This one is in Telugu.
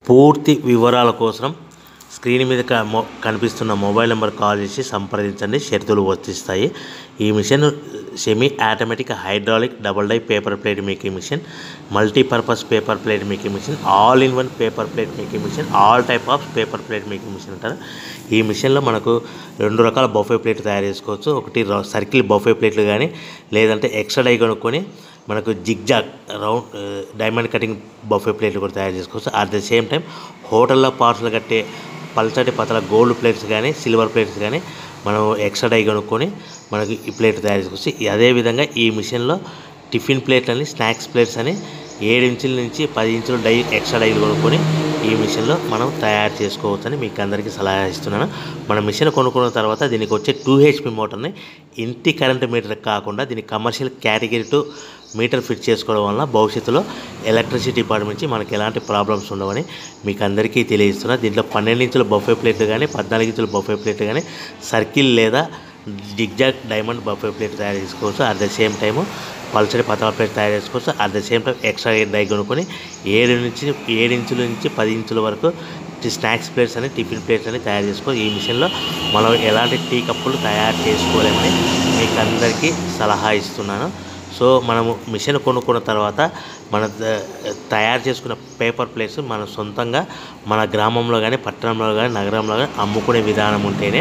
పూర్తి వివరాల కోసం స్క్రీన్ మీద కనిపిస్తున్న మొబైల్ నెంబర్ కాల్ చేసి సంప్రదించండి. షరతులు వర్తిస్తాయి. ఈ machine semi automatic hydraulic double die paper plate making machine, multipurpose paper plate making machine, all in one paper plate making machine, all type of paper plate making machine అంటారు. ఈ మిషన్లో మనకు 2 రకాల బఫే ప్లేట్లు తయారు చేసుకోవచ్చు. ఒకటి సర్కిల్ బఫే ప్లేట్లు కానీ, లేదంటే ఎక్స్ట్రా డై కొనుక్కొని మనకు zigzag round diamond cutting buffet ప్లేట్లు కూడా తయారు చేసుకోవచ్చు. అట్ ద సేమ్ టైం హోటల్లో పార్సల్ కట్టే పల్చటి పతల గోల్డ్ ప్లేట్స్ కానీ, సిల్వర్ ప్లేట్స్ కానీ మనం ఎక్స్ట్రా డై కొనుక్కొని మనకి ఈ ప్లేట్ తయారు చేసుకోవచ్చు. అదేవిధంగా ఈ మిషన్లో టిఫిన్ ప్లేట్లు అని, స్నాక్స్ ప్లేట్స్ అని 7 ఇంచుల నుంచి 10 ఇంచుల డై ఎక్స్ట్రా డైలు కొనుక్కొని ఈ మిషన్లో మనం తయారు చేసుకోవచ్చని మీకు అందరికీ సలహా ఇస్తున్నాను. మన మిషన్ కొనుక్కున్న తర్వాత దీనికి వచ్చే 2 HP మోటార్ని ఇంటి కరెంట్ మీటర్ కాకుండా దీనికి కమర్షియల్ కేటగిరీ 2 మీటర్ ఫిట్ చేసుకోవడం వల్ల భవిష్యత్తులో ఎలక్ట్రిసిటీ డిపార్ట్మెంట్ నుంచి మనకి ఎలాంటి ప్రాబ్లమ్స్ ఉండవని మీకు అందరికీ తెలియజేస్తున్నా. దీంట్లో 12 ఇంచుల బఫే ప్లేట్లు కానీ, 14 ఇంచుల బఫే ప్లేట్లు కానీ, సర్కిల్ లేదా జిగ్జాగ్ డైమండ్ బఫే ప్లేట్ తయారు చేసుకోవచ్చు. అట్ ద సేమ్ టైము పల్చడి పతల ప్లేట్ తయారు చేసుకోవచ్చు. At the same time extra die కొనుక్కొని 7 ఇంచుల నుంచి 10 ఇంచుల వరకు స్నాక్స్ ప్లేట్స్ అని, టిఫిన్ ప్లేట్స్ అని తయారు చేసుకో. ఈ మిషన్లో మనం ఎలాంటి టీ కప్పులు తయారు చేసుకోలేమని మీకు అందరికీ సలహా ఇస్తున్నాను. సో మనము మిషన్ కొనుక్కున్న తర్వాత మన తయారు చేసుకున్న పేపర్ ప్లేట్స్ మన సొంతంగా మన గ్రామంలో కానీ, పట్టణంలో కానీ, నగరంలో కానీ అమ్ముకునే విధానం ఉంటేనే